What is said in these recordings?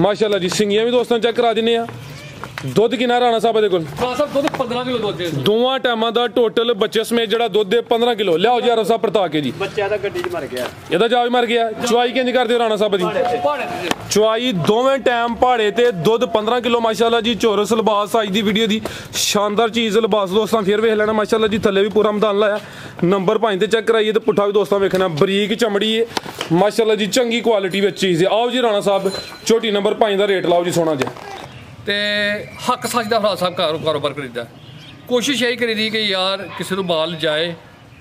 माशाल्लाह जी सिंगियां भी दोस्तों चेक करा दिने दुध किन्ना राणा साहब दे कोल दुध 15 किलो दुध दोवां टाइमां दा टोटल बच्चे समेत जेड़ा दुध दे 15 किलो लियाओ जी आरफ साहब परता के जी बच्चा दा गड्डी च मर गया एदा जा भी मर गया चवाई किंज करदे हो राणा साहब दी चवाई दोवें टाइम पहाड़े ते दुध 15 किलो माशाल्लाह जी चौरस लिबास अज दी वीडियो दी शानदार चीज़ लिबास दोस्तों फिर वेख लेना माशाल्लाह जी थल्ले भी पूरा मैदान लाया नंबर 5 ते चेक कराइए तो पुट्ठा भी दोस्तों वेखना बरीक चमड़ी है माशाल्लाह जी चंगी क्वालिटी विच चीज़ है आओ जी राणा साहब झोटी नंबर 5 का रेट लाओ जी सोना जी ਤੇ ਹੱਕ ਸੱਚ ਦਾ ਫਰਾ ਸਾਹਿਬ ਕਾਰੋਬਾਰ ਕਰੀਦਾ ਕੋਸ਼ਿਸ਼ ਇਹ ਕਰੀਦੀ ਕਿ ਯਾਰ ਕਿਸੇ ਨੂੰ ਮਾਲ ਜਾਏ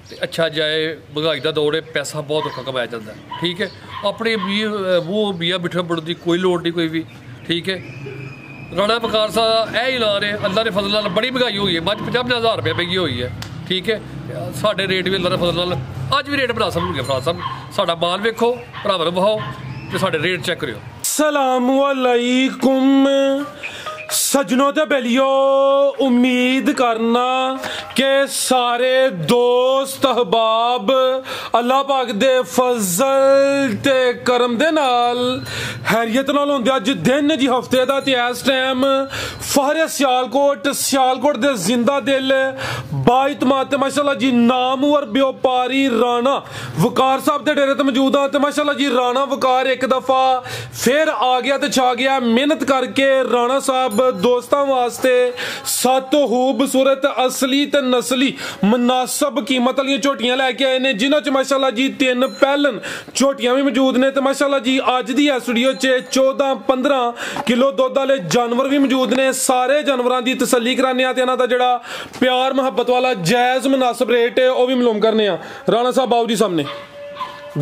ਤੇ ਅੱਛਾ ਜਾਏ ਮਹਿੰਗਾਈ ਦਾ ਦੌਰ ਹੈ ਪੈਸਾ ਬਹੁਤ ਔਖਾ ਕਮਾਇਆ ਜਾਂਦਾ ਠੀਕ ਹੈ ਆਪਣੇ ਮੂੰਹ ਬੀਆ ਬਿਠਾ ਬੜ ਦੀ ਕੋਈ ਲੋੜ ਨਹੀਂ ਕੋਈ ਵੀ ਠੀਕ ਹੈ ਰਾਣਾ ਬਕਾਰ ਸਾਹਿਬ ਇਹ ਹੀ ਲਾ ਰਹੇ ਅੱਲਾ ਦੇ ਫਜ਼ਲ ਨਾਲ ਬੜੀ ਮਹਿੰਗਾਈ ਹੋਈ ਹੈ ਮੱਝ 50,000 ਰੁਪਏ ਮਹਿੰਗੀ ਹੋਈ ਹੈ ਠੀਕ ਹੈ ਸਾਡੇ ਰੇਟ ਵੀ ਅੱਲਾ ਦੇ ਫਜ਼ਲ ਨਾਲ ਅੱਜ ਵੀ ਰੇਟ ਬਣਾ ਸਕਣਗੇ ਫਰਾ ਸਾਹਿਬ ਸਾਡਾ ਮਾਲ ਵੇਖੋ ਭਰਾਵਾਂ ਨੂੰ ਵਿਖਾਓ ਤੇ ਸਾਡੇ ਰੇਟ ਚੈੱਕ ਕਰਿਓ अस्सलामु अलैकुम सजनों ते बेलियो उम्मीद करना कि सारे दोस्त अहबाब अल्लाह पाक दे फजल ते करम दे नाल हैरियत नाल होंदे अज दिन जी हफ्ते दा ते इस टाइम फहरे सियालकोट दे जिंदा दिल बाइतमाद ते माशाल्लाह जी नामवर व्यापारी राणा वकार साहब दे डेरे ते मौजूद हां ते माशाल्लाह जी राणा वकार एक दफा फिर आ गया ते छा गया मेहनत करके राणा साहब दोस्तों वास्ते सत खूबसूरत असली ते नस्ली मुनासब कीमत वाली झोटियां लैके आए ने जिन्हां च माशाल्लाह जी 3 पैलन झोटियां भी मौजूद ने ते माशाल्लाह जी अज दी इस वीडियो च 14-15 किलो दुध वाले जानवर भी मौजूद ने सारे जानवरां दी तसल्ली कराने ते इन्हां दा जिहड़ा प्यार मुहब्बत वाला जायज़ मुनासिब रेट है वह भी मालूम करने राणा साहब बाबू जी सामने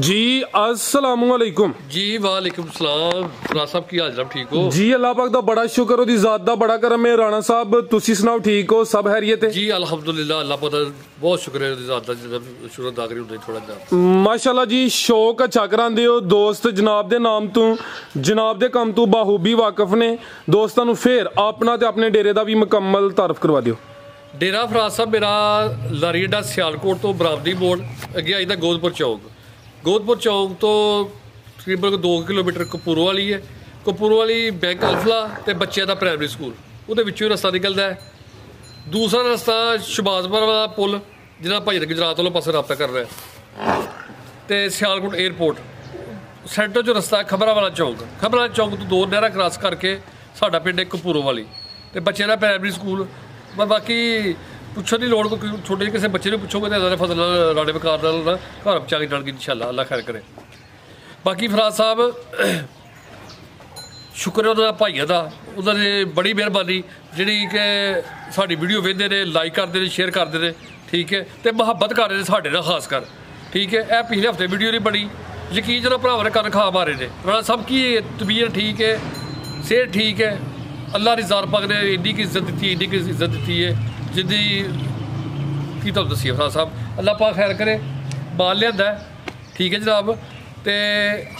जी अस्सलामु अलैकुम जी वालेकुम सलाम राणा साहब की हाल जनाब ठीक हो जी अल्लाह पाक दा बड़ा शुक्र ओदी जात दा बड़ा करम है राणा साहब तुसी सुनाओ ठीक हो सब खैरियत है जी अल्हम्दुलिल्लाह अल्लाह पाक दा बहुत शुक्र है ओदी जात दा शुक्र अदा करी हुंदे थोड़ा जा माशाल्लाह जी शौक अच्छा करांदे हो दोस्त जनाब दे नाम तो जनाब दे काम तो बाखूबी वाकिफ ने दोस्तां नूं फिर अपना ते अपने डेरे दा भी मुकम्मल तारफ करवा दिओ डेरा फराज साहब मेरा लारीडा सियालकोट तो बराबरी मोड़ अगे आई दा गोदपुर चौक तो तकरीबन 2 किलोमीटर कपूरवाली है कपूरवाली बैंक अल्फला ते बच्चों का प्राइमरी स्कूल वो रस्ता निकलता है दूसरा रस्ता शबाजपुर वाला पुल जिन्हें भाई गुजरात वालों पास रबता कर रहा है तो सियालकोट एयरपोर्ट सेंटर जो रस्ता है खबरा वाला चौक तो 2 नहर क्रॉस करके साडा पिंड है कपूरवाली तो बच्चों का प्राइमरी स्कूल बाकी पुछो की लोड़ कोई छोटे किसी बच्चे ने पुछोगे तो अल्लाह फजल राणे वकार घर बचा के जाएगी इंशाल्लाह अल्लाह खैर करे बाकी फराज साहब शुक्र है उन्होंने भाइयों का उन्होंने बड़ी मेहरबानी जी कि साड़ी वीडियो वेंदे ने लाइक करते हैं शेयर करते हैं ठीक है तो मुहब्बत कर रहे हैं साढ़े ना खास कर ठीक है यह पिछले हफ्ते वीडियो नहीं बनी यकीन जरा भरावां ने कन खा मारे ने राणा साहब की तबीयत ठीक है सेहत ठीक है अल्लाह की ज़ात पाक ने इन्नी की इज्जत दी है जिंदी की तुहानूं दस्सी फराज साहब अल्लाह पाक खैर करे माल लिया ठीक है जनाब तो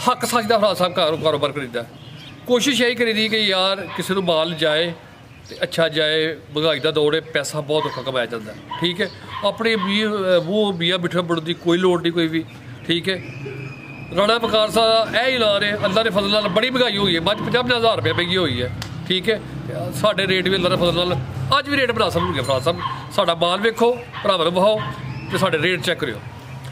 हक सच का फराज साहब कारोबार करीदा कोशिश यही करीदी कि यार किसी को माल जाए तो अच्छा जाए महंगाई का दौर है पैसा बहुत औखा कमाया जाता ठीक है अपने मूँह बीया बिठा बड़ की कोई लोड़ नहीं कोई भी ठीक है राणा बकार साहब यह ही ला रहे अल्लाह के फजल नाल बड़ी महंगाई हुई है मझ 50,000 रुपये महंगी हुई है ठीक है साढ़े रेट भी अल्लाह के फजल नाल अज भी रेट बना सकणगे फराज साहब साडा माल वेखो भरावां नूं विखाओ ते साडे रेट चेक करियो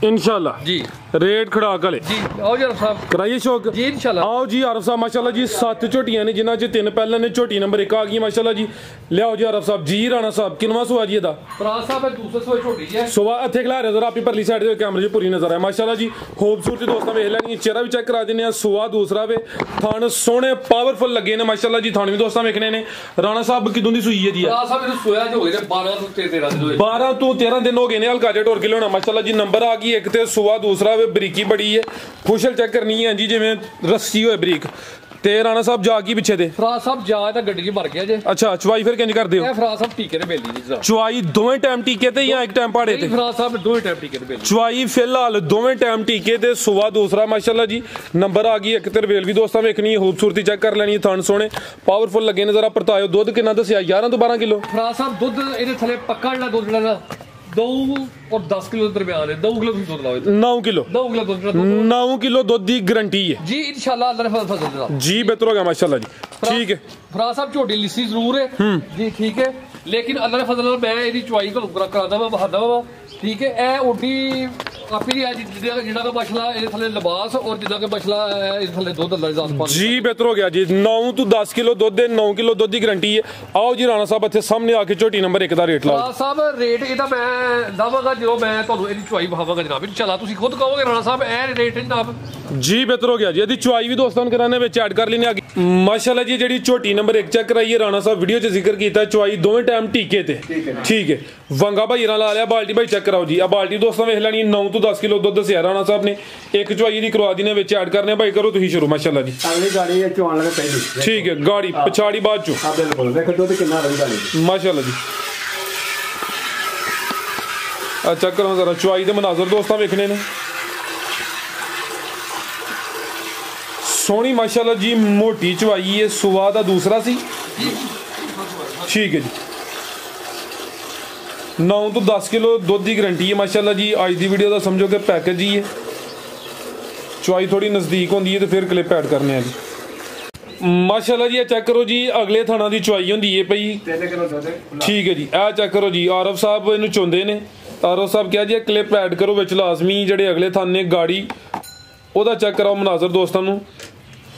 इंशाल्लाह जी रेट खड़ा कले जी आओ जी आरफ साहब कराइए शौक जी इंशाल्लाह आओ जी आरफ साहब माशाल्लाह जी 7 झोटियां ने जिन्हां च 3 पहले ने झोटी नंबर 1 आ गई माशाल्लाह जी लियाओ जी आरफ साहब जी राणा साहब किनवा सुआ जी दा फराज साहब दूसरे सुआ झोटी है सुबह हथे खिला रहे जरा आपकी परली साइड दे कैमरे च पूरी नजर है माशाल्लाह जी खूबसूरती दोस्तों वेख लैनी चेहरा भी चेक करा देने सुआ दूसरा वे थान सोहने पावरफुल लगे ने माशाल्लाह जी थान भी दोस्तों वेखने ने राणा साहब किदों दी सुई है जी फराज साहब इनु सोया जो होए 12 तो 13 दिन होए 12 तो 13 दिन हो गए ने हल्का जे ढोर किलो होना माशाल्लाह जी नंबर आ गई एक ते सुआ दूसरा वे बरीकी बड़ी है खुशल चेक करनी है जी जिवें रस्सी होए बरीक ते राणा साहब जा की पिछे दे फराज साहब जा तां गड्डी च मर गया जे अच्छा चवाई फिर किंज करदे हो ए फराज साहब टीके ने बेली जी चवाई दोवें टाइम टीके ते या एक टाइम पहाड़े ते फराज साहब दोवें टाइम टीके ने बेली चवाई फिलहाल दोवें टाइम टीके ते सुबह दूसरा माशाल्लाह जी नंबर आ गई एक ते वेल भी दोस्तां वेखनी खूबसूरती चेक कर लेनी थन सोने पावरफुल लगे ने जरा परतायो दुध कितना दसिया 11 तो 12 किलो फराज साहब दुध इहदे थले पक्का जिहड़ा दुध जिहड़ा 2 और 10 किलो ਦੇ ਦਰਮਿਆਨ ਹੈ 2 ਕਿਲੋ ਦੁੱਧ ਲਾਓ 9 ਕਿਲੋ 9 ਕਿਲੋ ਦੁੱਧ ਦੀ ਗਾਰੰਟੀ ਹੈ ਜੀ ਇਨਸ਼ਾਅੱਲਾ ਅੱਲਾਹ ਨੇ ਫਜ਼ਲ ਨਾਲ ਜੀ ਬਿਹਤਰ ਹੋ ਗਿਆ ਮਾਸ਼ਾਅੱਲਾ ਜੀ ਠੀਕ ਹੈ ਫਰਾ ਸਾਹਿਬ ਝੋਟੀ ਲਿੱਸੀ ਜ਼ਰੂਰ ਹੈ ਜੀ ਠੀਕ ਹੈ ਲੇਕਿਨ ਅੱਲਾਹ ਨੇ ਫਜ਼ਲ ਨਾਲ ਮੈਂ ਇਹਦੀ ਚੁਆਈ ਤੁਹਾਨੂੰ ਕਰਾਦਾ ਵਾ ਬਹਾਦਾ ਵਾ ਠੀਕ ਹੈ ਇਹ ਓਡੀ ਕਾਫੀ ਹੈ ਜਿਹੜਾ ਦਾ ਮਸਲਾ ਇਹ ਥੱਲੇ ਲਿਬਾਸ ਔਰ ਜਿੱਦਾਂ ਕਿ ਮਸਲਾ ਇਹ ਥੱਲੇ ਦੁੱਧ ਅੱਲਾਹ ਦੀ ਜ਼ਾਤ ਜੀ ਬਿਹਤਰ ਹੋ ਗਿਆ ਜੀ 9 ਤੋਂ 10 ਕਿਲੋ ਦੁੱਧ ਦੇ 9 ਕਿਲੋ ਦੁੱਧ ਦੀ ਗਾਰੰਟੀ ਹੈ ਆਓ ਜੀ ਰਾਣਾ ਸਾਹਿਬ ਇੱਥੇ ਸਾਹਮਣੇ ਆ ਕੇ ਝੋਟੀ ਨੰਬਰ 1 ਦਾ ਰੇਟ ਲਾਓ ਰਾਣਾ ਸਾਹਿਬ ਰੇਟ ਇਹਦਾ ਮੈਂ ਦਵਾਂਗਾ ਜਦੋਂ ਮੈਂ ਤੁਹਾਨੂੰ ਇਹਦੀ ਚੁਆਈ ਵਿਖਾਵਾਂਗਾ ਜਨਾਬ ਇਨਸ਼ਾਅੱਲਾ ਤੁਸੀਂ ਖੁਦ ਕਹੋਗੇ ਰਾਣਾ ਸਾਹਿਬ ਇਹ ਰੇਟ ਹੈ ਜਨਾਬ ਜੀ ਬਿਹਤਰ ਹੋ ਗਿਆ ਜੀ ਇਹਦੀ ਚੁਆਈ ਵੀ ਦੋਸਤਾਂ ਨੂੰ ਕਰਾਣੇ ਵਿੱਚ ਐਡ ਕਰ ਲੈਣੇ ਆ ਮਾਸ਼ਾਅੱਲਾ ਜੀ ਜਿਹੜੀ ਝੋਟੀ ਨੰਬਰ 1 ਚੈੱਕ ਕਰਾਈਏ ਰਾਣਾ ਸਾਹਿਬ ਵੀਡੀਓ 'ਚ ਜ਼ਿਕਰ ਕੀਤਾ ਚੁਆਈ ਦੋਵੇਂ ਟਾਈਮ ਟੀਕੇ ਤੇ ਠੀਕ ਹੈ ਵੰਗਾ ਭਾਈ ਨਾਲ ਲਾ ਲਿਆ ਬਾਲਟੀ ਭਾਈ ਚੈੱਕ ਕਰਾਓ ਜੀ ਆ ਬਾਲਟੀ ਦੋਸਤਾਂ ਵੇਖ ਲੈਣੀ 9 ਤੋਂ 10 ਕਿਲੋ ਦੁੱਧ ਦੱਸਿਆ ਰਾਣਾ ਸਾਹਿਬ ਨੇ ਇੱਕ ਚੁਆਈ ਦੀ ਕਰਵਾ ਦੀ ਨੇ ਵਿੱਚ ਐਡ ਕਰਨੇ ਭਾਈ ਕਰੋ ਤੁਸੀਂ ਸ਼ੁਰੂ ਮਾਸ਼ਾਅੱਲਾ ਜੀ ਅਗਲੀ ਗਾੜੀ ਇਹ ਚੋਣ ਲਗੇ ਪਹਿਲੀ ਠੀਕ ਹੈ ਗਾੜੀ ਪਛਾੜੀ ਬਾਅਦ ਚੋਂ ਆ ਬਿਲਕੁਲ ਵੇਖੋ ਦੁੱਧ ਕਿੰਨਾ ਰਹਿੰਦਾ ਜੀ ਮਾਸ਼ਾਅੱਲਾ ਜੀ ਆ ਚੈੱਕ ਕਰੋ ਜ਼ਰਾ ਚੁਆਈ ਦੇ ਮਨਾਜ਼ਰ ਦੋਸਤਾਂ ਵੇਖਣੇ ਨੇ ਸੋਹਣੀ ਮਾਸ਼ਾਅੱਲਾ ਜੀ ਮੋਟੀ ਚੁਆਈ ਹੈ ਸੁਆ ਦਾ ਦੂਸਰਾ ਸੀ ਠੀਕ ਹੈ ਜੀ 9 ਤੋਂ 10 ਕਿਲੋ ਦੁੱਧ ਦੀ ਗਾਰੰਟੀ ਹੈ ਮਾਸ਼ਾਅੱਲਾ ਜੀ ਅੱਜ ਦੀ ਵੀਡੀਓ ਦਾ ਸਮਝੋ ਕਿ ਪੈਕੇਜ ਹੀ ਹੈ ਚੁਆਈ ਥੋੜੀ ਨਜ਼ਦੀਕ ਹੁੰਦੀ ਹੈ ਤੇ ਫਿਰ ਕਲਿੱਪ ਐਡ ਕਰਨੇ ਆ ਜੀ ਮਾਸ਼ਾਅੱਲਾ ਜੀ ਇਹ ਚੈੱਕ ਕਰੋ ਜੀ ਅਗਲੇ ਥਾਣਾ ਦੀ ਚੁਆਈ ਹੁੰਦੀ ਹੈ ਪਈ 3 ਕਿਲੋ ਦੁੱਧ ਠੀਕ ਹੈ ਜੀ ਇਹ ਚੈੱਕ ਕਰੋ ਜੀ ਆਰਫ ਸਾਹਿਬ ਇਹਨੂੰ ਚੁੰਦੇ ਨੇ ਆਰਫ ਸਾਹਿਬ ਕਿਹਾ ਜੀ ਕਲਿੱਪ ਐਡ ਕਰੋ ਵਿੱਚ ਲਾਜ਼ਮੀ ਜਿਹੜੇ ਅਗਲੇ ਥਾਣੇ ਗਾੜੀ ਉਹਦਾ ਚੈੱਕ ਕਰਾਓ ਮਨਾਜ਼ਰ ਦੋਸਤਾਂ ਨੂੰ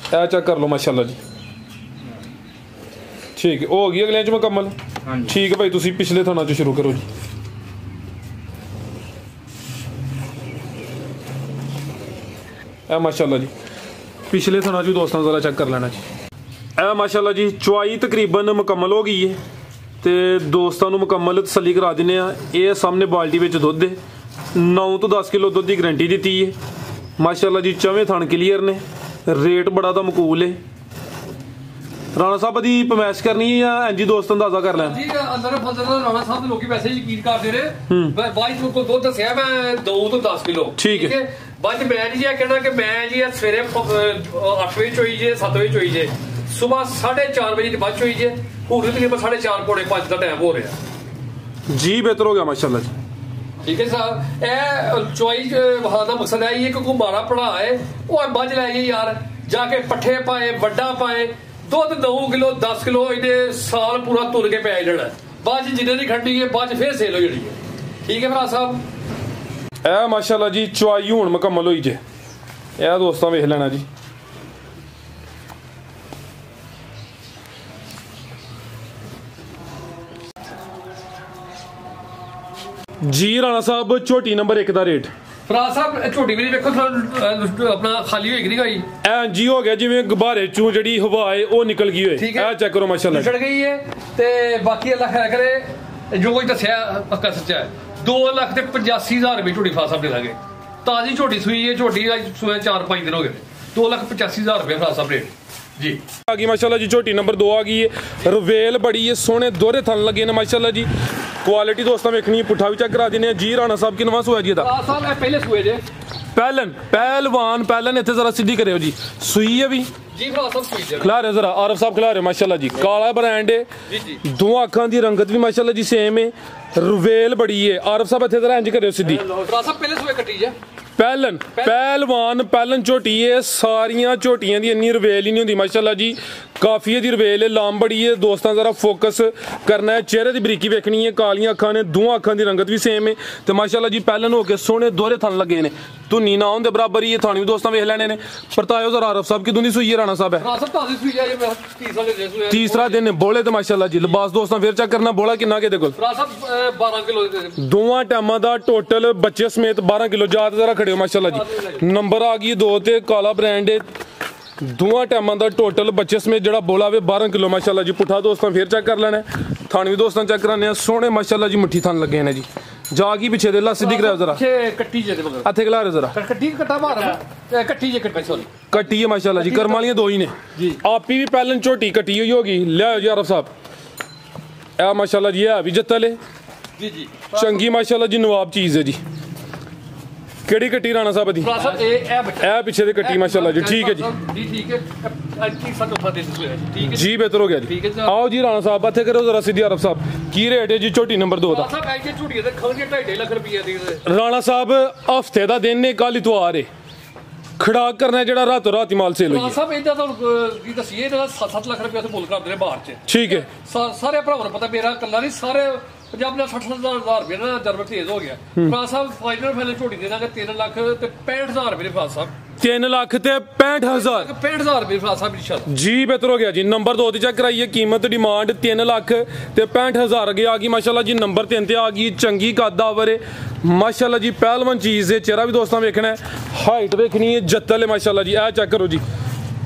ਇਹ ਚੈੱਕ ਕਰ ਲਓ ਮਾਸ਼ਾਅੱਲਾ ਜੀ ਠੀਕ ਹੈ ਉਹ ਹੋ ਗਈ ਅਗਲੇ ਚ ਮੁਕੰਮਲ ਠੀਕ ਹੈ ਭਾਈ ਤੁਸੀਂ ਪਿਛਲੇ ਥਾਣਾ ਚ ਸ਼ੁਰੂ ਕਰੋ ਜੀ ਇਹ ਮਾਸ਼ਾਅੱਲਾ ਜੀ ਪਿਛਲੇ ਥਾਣਾ ਚ ਦੋਸਤਾਂ ਜ਼ਰਾ ਚੈੱਕ ਕਰ ਲੈਣਾ ਜੀ ਇਹ ਮਾਸ਼ਾਅੱਲਾ ਜੀ ਚੁਆਈ ਤਕਰੀਬਨ ਮੁਕੰਮਲ ਹੋ ਗਈ ਹੈ ਤੇ ਦੋਸਤਾਂ ਨੂੰ ਮੁਕੰਮਲ ਤਸੱਲੀ ਕਰਾ ਦਿੰਨੇ ਆ ਇਹ ਸਾਹਮਣੇ ਬਾਲਟੀ ਵਿੱਚ ਦੁੱਧ ਹੈ 9 ਤੋਂ 10 ਕਿਲੋ ਦੁੱਧ ਦੀ ਗਾਰੰਟੀ ਦਿੱਤੀ ਹੈ ਮਾਸ਼ਾਅੱਲਾ ਜੀ ਚਵੇਂ ਥਣ ਕਲੀਅਰ ਨੇ ਰੇਟ ਬੜਾ ਤਾਂ ਮਕੂਲ ਹੈ ਰਾਣਾ ਸਾਹਿਬ ਦੀ ਪਮੈਸ਼ ਕਰਨੀ ਹੈ ਜਾਂ ਇੰਜੀ ਦੋਸਤ ਅੰਦਾਜ਼ਾ ਕਰ ਲੈਣ ਜੀ ਅੱਲਾਹ ਨੇ ਫਜ਼ਲ ਨਾਲ ਰਾਣਾ ਸਾਹਿਬ ਦੇ ਲੋਕੀ ਵੈਸੇ ਯਕੀਨ ਕਰਦੇ ਨੇ ਬਾਈ ਨੂੰ ਕੋ ਦੁੱਧ ਦੱਸਿਆ ਮੈਂ 2 ਤੋਂ 10 ਕਿਲੋ ਠੀਕ ਹੈ ਬਾਅਦ ਮੈਂ ਨਹੀਂ ਇਹ ਕਹਿਣਾ ਕਿ ਮੈਂ ਜੀ ਸਵੇਰੇ 8 ਵਜੇ ਚੋਈ ਜੇ 7 ਵਜੇ ਚੋਈ ਜੇ ਸਵੇਰ 4:30 ਵਜੇ ਦੀ ਬਾਅਦ ਚੋਈ ਜੇ ਹੁਣ ਤਕਰੀਬਨ 4:30 ਪੌਣੇ 5 ਦਾ ਟਾਈਮ ਹੋ ਰਿਹਾ ਜੀ ਬਿਹਤਰ ਹੋ ਗਿਆ ਮਾਸ਼ਾਅੱਲਾ ਜੀ ਠੀਕ ਹੈ ਸਾਹਿਬ ਇਹ ਚੁਆਈ ਵਹਾਦਾ ਦਾ ਮਕਸਦ ਹੈ ਇਹ ਕਿ ਕੋਈ ਮਾੜਾ ਪੜਾ ਹੈ ਉਹ ਮੱਝ ਲੈ ਗਈ ਯਾਰ ਜਾ ਕੇ ਪੱਠੇ ਪਾਏ ਵੱਡਾ ਪਾਏ ਦੁੱਧ 9 ਕਿਲੋ 10 ਕਿਲੋ ਇਹਨੇ ਸਾਲ ਪੂਰਾ ਤੁਰ ਕੇ ਪਿਆ ਜਿਹੜਾ ਬਾਅਦ ਚ ਜਿੰਨੇ ਦੀ ਖੱਡੀ ਹੈ ਬਾਅਦ ਚ ਫੇਰ ਸੇਲ ਹੋ ਜਾਣੀ ਹੈ ਠੀਕ ਹੈ ਭਰਾ ਸਾਹਿਬ ਇਹ ਮਾਸ਼ਾਅੱਲਾ ਜੀ ਚੁਆਈ ਹੁਣ ਮੁਕੰਮਲ ਹੋਈ ਜੇ ਇਹ ਦੋਸਤਾਂ ਵੇਖ ਲੈਣਾ ਜੀ ਜੀ ਰਾਣਾ ਸਾਹਿਬ ਝੋਟੀ ਨੰਬਰ 1 ਦਾ ਰੇਟ ਫਰਾ ਸਾਹਿਬ ਝੋਟੀ ਵੀ ਵੇਖੋ ਆਪਣਾ ਖਾਲੀ ਹੋਈ ਕਿ ਨਹੀਂ ਹੋਈ ਐਂ ਜੀ ਹੋ ਗਿਆ ਜਿਵੇਂ ਗੁਬਾਰੇ ਚੋਂ ਜਿਹੜੀ ਹਵਾ ਹੈ ਉਹ ਨਿਕਲ ਗਈ ਹੋਏ ਇਹ ਚੈੱਕ ਕਰੋ ਮਾਸ਼ਾਅੱਲਾ ਚੜ ਗਈ ਹੈ ਤੇ ਬਾਕੀ ਅੱਲਾਹ ਖੈਰ ਕਰੇ ਜੋ ਕੁਝ ਦੱਸਿਆ ਪੱਕਾ ਸੱਚਾ ਹੈ 2,85,000 ਰੁਪਏ ਝੋਟੀ ਫਰਾ ਸਾਹਿਬ ਦੇ ਲਾਗੇ ਤਾਜ਼ੀ ਝੋਟੀ ਸੂਈ ਹੈ ਝੋਟੀ ਸੂਏ 4-5 ਦਿਨ ਹੋ ਗਏ 2,85,000 ਰੁਪਏ ਫਰਾ ਸਾਹਿਬ ਰੇਟ जी आ गई माशाल्लाह जी झोटी नंबर 2 आ गई है रवेल बड़ी है सोने दोहरे थन लगे ने माशाल्लाह जी क्वालिटी दोस्तों वेखनी है पुठा भी चेक करा देने जी राणा साहब की नवा सुआ जी दा साहब पहले सुए जे पहलवान इत्थे जरा सीधी करियो जी सुई है भी जी फरा साहब सुई जे खिला रहे जरा आरफ साहब खिला रहे माशाल्लाह जी काला ब्रांड है जी जी दो आंखां दी रंगत भी माशाल्लाह जी सेम है रवेल बड़ी है आरफ साहब इत्थे जरा इंज करियो सीधी फरा साहब पहले सुए कटी जे पहलवान झोटी है सारियां झोटियां दी इन्नी रवेल ही नहीं होंदी माशाल्लाह जी काफी दी रवेल है लाम बड़ी है दोस्तों जरा फोकस करना है चेहरे दी बरीकी वेखनी है कालियां अखां ने दो अखां दी रंगत भी सेम है ते माशाल्लाह जी पहलन हो के सोने दोहरे थन लगे ने धुनी ना होंदे बराबर ही है थानी भी दोस्तों वेख लेने ने परतायो जरा आरफ साहब की दुनी सुई है राणा साहब है तीसरा दिन बोले तो माशाल्लाह जी लिबास दोस्तों फिर चेक करना बोला किन्ना के कोल 12 किलो दोवां टाइमां दा टोटल बच्चे समेत 12 किलो जात जरा खड़े हो माशाल्लाह जी नंबर आ गई 2 ते काला ब्रांड है दोवां टाइमां दा टोटल बच्चे समेत जड़ा बोला वे 12 किलो माशाल्लाह जी पुठा दोस्तों फिर चेक कर लेना थान भी दोस्तों चेक कराने सोने माशाल्लाह जी मुट्ठी थान लगे ने जी जागी पीछे दे ला सीधी कराओ जरा कट्टी जे मगर हथे खिला रहे जरा कट्टी कट्टा मार कट्टी जे कट्टी सॉरी कट्टी है माशाल्लाह जी कर्म वालियां दो ही ने जी आपी भी पहलन झोटी कट्टी हुई होगी ले आओ जी आरफ साहब ए माशाल्लाह जी है भी जत्तल है जी जी चंगी माशाल्लाह जी नवाब चीज है जी ਕਿਹੜੀ ਕੱਟੀ ਰਾਣਾ ਸਾਹਿਬ ਦੀ ਭਰਾ ਸਾਹਿਬ ਇਹ ਬੱਚਾ ਇਹ ਪਿੱਛੇ ਦੀ ਕੱਟੀ ਮਾਸ਼ਾਅੱਲਾ ਜੀ ਠੀਕ ਹੈ ਜੀ ਜੀ ਠੀਕ ਹੈ ਅੱਜ ਚੌਥਾ ਦਿਨ ਹੋਇਆ ਠੀਕ ਹੈ ਜੀ ਬਿਹਤਰ ਹੋ ਗਿਆ ਜੀ ਆਓ ਜੀ ਰਾਣਾ ਸਾਹਿਬ ਇੱਥੇ ਕਰੋ ਜ਼ਰਾ ਸਿੱਧੀ ਅਰਬ ਸਾਹਿਬ ਕੀ ਰੇਟ ਹੈ ਜੀ ਝੋਟੀ ਨੰਬਰ 2 ਦਾ ਸਾਹਿਬ ਐਜੇ ਝੂੜੀਆਂ ਤੇ ਖੰਗੇ 2.5 ਲੱਖ ਰੁਪਏ ਦੀ ਰਾਣਾ ਸਾਹਿਬ ਹਫਤੇ ਦਾ ਦਿਨ ਨੇ ਕੱਲ ਇਤਵਾਰ ਹੈ ਖੜਾ ਕਰਨਾ ਜਿਹੜਾ ਰਾਤੋਂ ਰਾਤ ਹੀ ਮਾਲ ਸੇਲ ਹੋਈ ਸਾਹਿਬ ਇਹਦਾ ਤੁਹਾਨੂੰ ਕੀ ਦੱਸੀਏ ਇਹਦਾ 7 ਲੱਖ ਰੁਪਏ ਅਸੀਂ ਮੁੱਲ ਕਰਦੇ ਨੇ ਬਾਹਰ 'ਚ ਠੀਕ ਹੈ ਸਾਰੇ ਭਰਾਵਾਂ ਨੂੰ ਪਤਾ ਮੇਰਾ ਇਕੱਲਾ ਨਹੀਂ ਸਾਰੇ ਪੰਜਾਬ ਨਾਲ 60,000 ਰੁਪਏ ਨਾ ਜਰਬ ਤੇਜ਼ ਹੋ ਗਿਆ ਭਰਾ ਸਾਹਿਬ ਫਾਈਨਲ ਝੋਟੀ ਦੇ ਦਾਂਗੇ 3 ਲੱਖ ਤੇ 65,000 ਰੁਪਏ ਭਰਾ ਸਾਹਿਬ 3 ਲੱਖ ਤੇ 65,000 65,000 ਰੁਪਏ ਭਰਾ ਸਾਹਿਬ ਇਨਸ਼ਾਅੱਲਾ ਜੀ ਬਿਹਤਰ ਹੋ ਗਿਆ ਜੀ ਨੰਬਰ 2 ਤੇ ਚੈੱਕ ਕਰਾਈਏ ਕੀਮਤ ਡਿਮਾਂਡ 3 ਲੱਖ ਤੇ 65,000 ਅੱਗੇ ਆ ਗਈ ਮਾਸ਼ਾਅੱਲਾ ਜੀ ਨੰਬਰ 3 ਤੇ ਆ ਗਈ ਚੰਗੀ ਕੱਦਾਵਰ ਮਾਸ਼ਾਅੱਲਾ ਜੀ ਪਹਿਲਵਾਨ ਚੀਜ਼ ਦੇ ਚਿਹਰਾ ਵੀ ਦੋਸਤਾਂ ਵੇਖਣਾ ਹਾਈਟ ਵੇਖਣੀ ਹੈ ਜੱਤਲ ਹੈ ਮਾਸ਼ਾਅੱਲਾ ਜੀ ਇਹ ਚੈੱਕ ਕਰੋ ਜੀ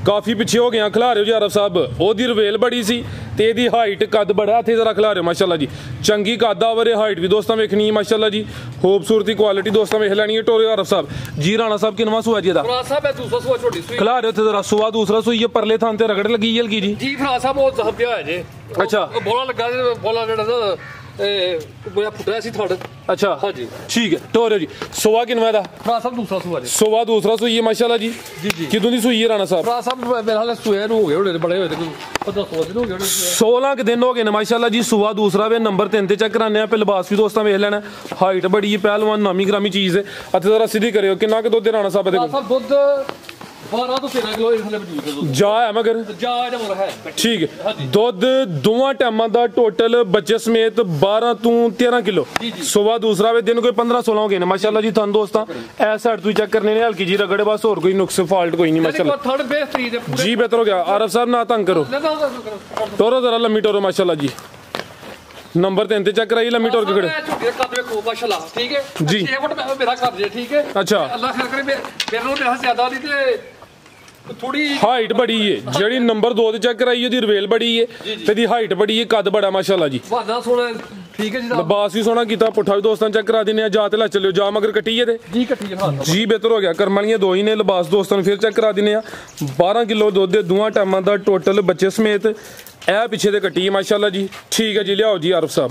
ਕਾਫੀ ਪਿੱਛੇ ਹੋ ਗਿਆ ਖਿਲਾ ਰਹੇ ਹੋ ਜੀ ਅਰਬ ਸਾਹਿਬ ਉਹਦੀ ਰਵੇਲ ਬੜੀ ਸੀ ਤੇ ਇਹਦੀ ਹਾਈਟ ਕੱਦ ਬੜਾ ਇੱਥੇ ਜ਼ਰਾ ਖਿਲਾ ਰਹੇ ਮਾਸ਼ਾਅੱਲਾ ਜੀ ਚੰਗੀ ਕੱਦਾਵਰ ਹਾਈਟ ਵੀ ਦੋਸਤਾਂ ਵੇਖਣੀ ਹੈ ਮਾਸ਼ਾਅੱਲਾ ਜੀ ਖੂਬਸੂਰਤੀ ਕੁਆਲਿਟੀ ਦੋਸਤਾਂ ਵੇਖ ਲੈਣੀ ਹੈ ਟੋਰੇ ਅਰਬ ਸਾਹਿਬ ਜੀ ਰਾਣਾ ਸਾਹਿਬ ਕਿਨਵਾ ਸੂਆ ਜੀ ਇਹਦਾ ਭਰਾ ਸਾਹਿਬ ਇਹ ਦੂਸਰਾ ਸੂਆ ਝੋਟੀ ਸੂਈ ਖਿਲਾ ਰਹੇ ਉੱਥੇ ਜ਼ਰਾ ਸੂਆ ਦੂਸਰਾ ਸੂਈ ਹੈ ਪਰਲੇ ਥਾਂ ਤੇ ਰਗੜ ਲੱਗੀ ਹਲਕੀ ਜੀ ਜੀ ਭਰਾ ਸਾਹਿਬ ਉਹ ਜ਼ਖਮ ਪਿਆ ਹੋਇਆ ਜੇ ਅੱਛਾ ਬੋਲਾ ਲੱਗਾ ਬੋਲਾ ਜਿਹੜਾ ਬੋਲਾ ਫੁੱਟਿਆ ਸੀ ਤੁਹਾਡਾ ਅੱਛਾ ਹਾਂਜੀ ਠੀਕ ਹੈ ਟੋਰਿਓ ਜੀ ਸੂਆ ਕਿਨਵਾ ਦਾ ਭਰਾ ਸਾਹਿਬ ਦੂਸਰਾ ਸੂਆ ਜੀ ਸੂਆ ਦੂਸਰਾ ਸੂਈ ਹੈ ਮਾਸ਼ਾਅੱਲਾ ਜੀ ਜੀ ਕਿਦੋਂ ਦੀ ਸੂਈ ਹੈ ਰਾਣਾ ਸਾਹਿਬ ਭਰਾ ਸਾਹਿਬ ਮੇਰੇ ਹਾਲੇ ਸੂਏ ਨੂੰ ਹੋ ਗਏ ਹੋਣੇ ਬੜੇ ਹੋਏ ਤੇ 15 ਦਿਨ ਹੋ ਗਏ 16 ਕਿ ਦਿਨ ਹੋ ਗਏ ਨੇ ਮਾਸ਼ਾਅੱਲਾ ਜੀ ਸੂਆ ਦੂਸਰਾ ਵੇ ਨੰਬਰ 3 ਤੇ ਚੈੱਕ ਕਰਾਣੇ ਆ ਪੇ ਲਿਬਾਸ ਵੀ ਦੋਸਤਾਂ ਵੇਖ ਲੈਣਾ ਹਾਈਟ ਬੜੀ ਹੈ ਪਹਿਲਵਾਨ ਨਾਮੀ ਗ੍ਰਾਮੀ ਚੀਜ਼ ਹੈ ਅਤੇ ਜ਼ਰਾ ਸਿੱਧੀ ਕਰਿਓ ਕਿੰਨਾ ਕਿ ਦੁੱਧ ਰਾਣਾ ਸਾਹਿਬ ਦੇ ਕੋਲ ਦੁੱਧ 12 ਤੋਂ 13 ਕਿਲੋ ਇਸ ਹਲੇ ਮੌਜੂਦ ਹੈ ਦੁੱਧ ਜਾ ਹੈ ਮਗਰ ਜਾ ਇਹਦਾ ਮੁੱਲ ਹੈ ਠੀਕ ਹੈ ਦੁੱਧ ਦੋਵਾਂ ਟਾਈਮਾਂ ਦਾ ਟੋਟਲ ਬੱਚੇ ਸਮੇਤ 12 ਤੋਂ 13 ਕਿਲੋ ਸੂਆ ਦੂਸਰਾ ਵੇ ਦਿਨ ਕੋਈ 15 16 ਹੋ ਗਏ ਨੇ ਮਾਸ਼ਾਅੱਲਾ ਜੀ ਤੁਹਾਨੂੰ ਦੋਸਤਾਂ ਐ ਸਾਈਡ ਤੋਂ ਚੈੱਕ ਕਰਨੇ ਨੇ ਹਲਕੀ ਜੀ ਰਗੜੇ ਬਸ ਹੋਰ ਕੋਈ ਨੁਕਸ ਫਾਲਟ ਕੋਈ ਨਹੀਂ ਮਾਸ਼ਾਅੱਲਾ ਥਰਡ ਬੇਸਤਰੀ ਦੇ ਜੀ ਬਿਹਤਰ ਹੋ ਗਿਆ ਆਰਫ ਸਾਹਿਬ ਨਾ ਤੰਗ ਕਰੋ ਟੋਰੋ ਜ਼ਰਾ ਲੰਮੀ ਟੋਰੋ ਮਾਸ਼ਾਅੱਲਾ ਜੀ ਨੰਬਰ 3 ਤੇ ਚੈੱਕ ਕਰਾਈ ਲੰਮੀ ਟੋਰ ਕੇ ਖੜੇ ਕੱਦ ਵੇਖੋ ਮਾਸ਼ਾਅੱਲਾ ਠੀਕ ਹੈ ਜੀ 6 ਫੁੱਟ ਮੇਰਾ ਕੱਦ ਜੇ ਠੀਕ ਹੈ ਅੱਛਾ ਅੱਲਾਹ ਖੈਰ ਕਰੇ ਮੇਰੇ ਨੂੰ ਮੇਰਾ ਜ਼ਿਆਦਾ ਨਹੀਂ ਤੇ ਥੋੜੀ ਹਾਈਟ ਬੜੀ ਹੈ ਜਿਹੜੀ ਨੰਬਰ 2 ਤੇ ਚੈੱਕ ਕਰਾਈ ਉਹਦੀ ਰਵੇਲ ਬੜੀ ਹੈ ਤੇ ਦੀ ਹਾਈਟ ਬੜੀ ਹੈ ਕੱਦ ਬੜਾ ਮਾਸ਼ਾਅੱਲਾ ਜੀ ਵਾਦਾ ਸੋਹਣਾ ਠੀਕ ਹੈ ਜੀ ਲਿਬਾਸ ਵੀ ਸੋਹਣਾ ਕੀਤਾ ਪੁੱਠਾ ਵੀ ਦੋਸਤਾਂ ਚੈੱਕ ਕਰਾ ਦਿੰਨੇ ਆ ਜਾ ਤੇ ਲੈ ਚੱਲਿਓ ਜਾ ਮਗਰ ਕੱਟੀ ਇਹਦੇ ਜੀ ਕੱਟੀ ਹਾਂ ਜੀ ਬਿਹਤਰ ਹੋ ਗਿਆ ਕਰਮ ਵਾਲੀਆਂ ਦੋ ਹੀ ਨੇ ਲਿਬਾਸ ਦੋਸਤਾਂ ਨੂੰ ਫਿਰ ਚੈੱਕ ਕਰਾ ਦਿੰਨੇ ਆ 12 ਕਿਲੋ ਦੁੱਧ ਦੇ ਦੋਵਾਂ ਟਾਈਮਾਂ ਦਾ ਟੋਟਲ ਬੱਚੇ ਸਮੇਤ ਇਹ ਪਿੱਛੇ ਤੇ ਕੱਟੀ ਹੈ ਮਾਸ਼ਾਅੱਲਾ ਜੀ ਠੀਕ ਹੈ ਜੀ ਲਿਆਓ ਜੀ ਆਰਫ ਸਾਹਿਬ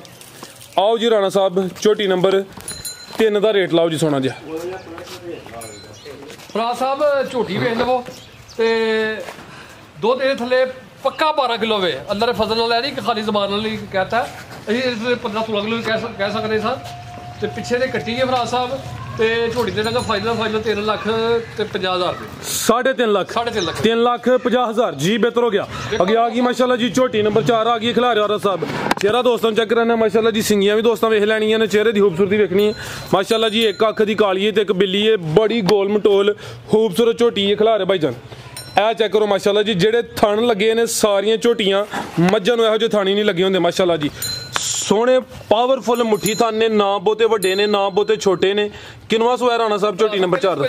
ਆਓ ਜੀ ਰਾਣਾ ਸਾਹਿਬ ਝੋਟੀ ਨੰਬਰ 3 ਦਾ ਰੇਟ ਲਾਓ ਜੀ ਸੋਹਣਾ ਜਿਹਾ ਭਰਾ ਸਾਹਿਬ ਝੋਟੀ ਵੇਚ ਲਵੋ ਤੇ ਦੁੱਧ ਦੇ ਥੱਲੇ ਪੱਕਾ 12 ਕਿਲੋ ਵੇ ਅੱਲਾ ਦੇ ਫਜ਼ਲ ਨਾਲ ਨਹੀਂ ਕਿ ਖਾਲੀ ਜ਼ਬਾਨ ਨਾਲ ਹੀ ਕਹਤਾ ਅਸੀਂ 15 16 ਕਿਲੋ ਕਹਿ ਸਕਦੇ ਸਾਂ ਤੇ ਪਿੱਛੇ ਦੇ ਕੱਟੀ ਹੈ ਭਰਾ ਸਾਹਿਬ ਤੇ ਝੋਟੀ ਦੇ ਨਾਲ ਫਾਈਨਲ 3 ਲੱਖ ਤੇ 50,000 ਰੁਪਏ 3.5 ਲੱਖ 3 ਲੱਖ 50,000 ਜੀ ਬਿਹਤਰ ਹੋ ਗਿਆ ਅੱਗੇ ਆ ਗਈ ਮਾਸ਼ਾਅੱਲਾ ਜੀ ਝੋਟੀ ਨੰਬਰ 4 ਆ ਗਈ ਖਿਲਾ ਰਿਹਾ ਆਰਫ ਸਾਹਿਬ ਚਿਹਰਾ ਦੋਸਤਾਂ ਚੈੱਕ ਕਰਨਾ ਮਾਸ਼ਾਅੱਲਾ ਜੀ ਸਿੰਗੀਆਂ ਵੀ ਦੋਸਤਾਂ ਵੇਖ ਲੈਣੀਆਂ ਨੇ ਚਿਹਰੇ ਦੀ ਖੂਬਸੂਰਤੀ ਵੇਖਣੀ ਹੈ ਮਾਸ਼ਾਅੱਲਾ ਜੀ ਇੱਕ ਅੱਖ ਦੀ ਕਾਲੀ ਹੈ ਤੇ ਇੱਕ ਬਿੱਲੀ ਹੈ ਬੜੀ ਗੋਲ ਮਟੋਲ ਖੂਬਸੂਰਤ ਝੋਟੀ ਹੈ ਖਿਲਾ ਰਿਹਾ ਭਾਈਜਾਨ ਇਹ ਚੈੱਕ ਕਰੋ ਮਾਸ਼ਾਅੱਲਾ ਜੀ ਜਿਹੜੇ ਥਣ ਲੱਗੇ ਨੇ ਸਾਰੀਆਂ ਝੋਟੀਆਂ ਮੱਝਾਂ ਨੂੰ ਇਹੋ ਜਿਹੇ ਥਾਣੀ ਨਹੀਂ ਲੱਗੇ ਹੁੰਦੇ ਮਾਸ਼ਾਅੱਲਾ ਜੀ ਸੋਹਣੇ ਪਾਵਰਫੁਲ ਮੁੱਠੀ ਥਣ ਨੇ ਨਾ ਬਹੁਤੇ ਵੱਡੇ ਨੇ ਨਾ ਬਹੁਤੇ ਛੋਟੇ ਨੇ ਕਿਨਵਾ ਸੂਆ ਰਾਣਾ ਸਾਹਿਬ ਝੋਟੀ ਨੰਬਰ 4 ਦਾ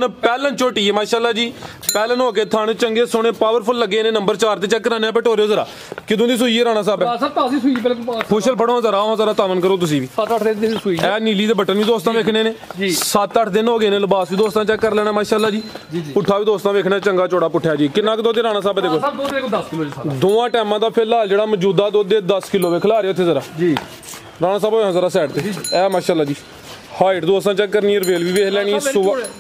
ਪਹਿਲਨ ਝੋਟੀ ਹੈ ਮਾਸ਼ਾਅੱਲਾ ਜੀ ਪਹਿਲਨ ਹੋ ਕੇ ਥਣ ਚੰਗੇ ਸੋਹਣੇ ਪਾਵਰਫੁਲ ਲੱਗੇ ਨੇ ਨੰਬਰ 4 ਤੇ ਚੈੱਕ ਕਰਾਣੇ ਪਟੋਰਿਓ ਜ਼ਰਾ ਕਿਦੋਂ ਦੀ ਸੂਈ ਹੈ ਰਾਣਾ ਸਾਹਿਬ ਤਾਜ਼ੀ ਸੂਈ ਬਿਲਕੁਲ ਫੁਸ਼ਲ ਫੜੋ ਜ਼ਰਾ ਤਾਵਨ ਕਰੋ ਤੁਸੀਂ ਵੀ 7-8 ਦਿਨ ਦੀ ਸੂਈ ਇਹ ਨੀਲੀ ਦੇ ਬਟਨ ਵੀ ਦੋਸਤਾਂ ਵੇਖਣੇ ਨੇ 7-8 ਦਿਨ ਹੋ ਗਏ ਨੇ ਲਿਬਾਸ ਵੀ ਦੋਸਤਾਂ ਚੈੱਕ ਕਰ ਲੈਣਾ ਮਾਸ਼ਾਅੱਲਾ ਜੀ ਪੁੱਠਾ ਵੀ ਦੋਸਤਾਂ ਵੇਖਣਾ ਚੰਗਾ ਚੌੜਾ ਪੁੱਠਿਆ ਜੀ ਕਿੰਨਾ ਕੁ ਦੁੱਧ ਰਾਣਾ ਸਾਹਿਬ ਦੇ ਕੋਲ 10 ਕਿਲੋ ਜੀ ਦੋਵਾਂ ਟਾਈਮਾਂ ਦਾ ਫਿਲਹਾਲ ਜਿਹੜਾ ਮੌਜੂਦਾ ਦੁੱਧ ਦੇ 10 ਕਿਲੋ ਵੇ ਖਿਲਾ ਰਹੇ ਉੱਥੇ ਜ਼ਰਾ ਜੀ ਰਾਣਾ ਸਾਹਿਬ ਹੋਇਆ ਜ਼ਰਾ ਸਾਈਡ ਤੇ ਇਹ ਮਾਸ਼ਾਅੱਲਾ ਜੀ ਹਾਈਟ ਦੋਸਤਾਂ ਚੈੱਕ ਕਰਨੀ ਰਵੇਲ ਵੀ ਵੇਖ ਲੈਣੀ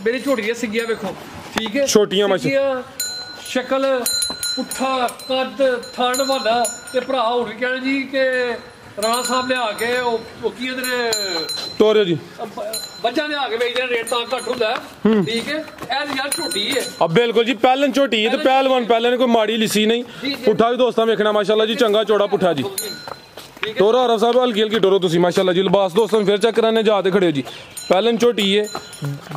ਮੇਰੀ ਝੋਟੀ ਦੀਆਂ ਸਿੱਗੀਆਂ ਵੇਖੋ ਠੀਕ ਹੈ ਛੋਟੀਆਂ ਮਾਸ਼ਾਅੱਲਾ ਸ਼ਕਲ ਪੁੱਠਾ ਕੱਦ ਥਣ ਵਾਲਾ ਤੇ ਭਰਾ ਹੁਣ ਵੀ ਕਹਿਣ ਜੀ ਕਿ ਰਾਣਾ ਸਾਹਿਬ ਨੇ ਆ ਕੇ ਉਹ ਕੀ ਇਹਦੇ ਟੋਰਿਓ ਜੀ ਬੱਚਾ ਨੇ ਆ ਕੇ ਵੇਚਦੇ ਰੇਟ ਤਾਂ ਘੱਟ ਹੁੰਦਾ ਠੀਕ ਹੈ ਇਹ ਯਾਰ ਝੋਟੀ ਹੈ ਆ ਬਿਲਕੁਲ ਜੀ ਪਹਿਲਨ ਝੋਟੀ ਹੈ ਤੇ ਪਹਿਲਵਾਨ ਪਹਿਲਨ ਕੋਈ ਮਾੜੀ ਲਿਸੀ ਨਹੀਂ ਪੁੱਠਾ ਵੀ ਦੋਸਤਾਂ ਵੇਖਣਾ ਮਾਸ਼ਾਅੱਲਾ ਜੀ ਚੰਗਾ ਚੌੜਾ ਪੁੱਠਾ ਜੀ ਟੋਰਾ ਆਰਫ ਸਾਹਿਬ ਹਲਕੀ ਟੋਰੋ ਤੁਸੀਂ ਮਾਸ਼ਾਅੱਲਾ ਜੀ ਲਿਬਾਸ ਦੋਸਤਾਂ ਫਿਰ ਚੈੱਕ ਕਰਾਣੇ ਜਾ ਤੇ ਖੜੇ ਹੋ ਜੀ ਪਹਿਲਨ ਝੋਟੀ ਹੈ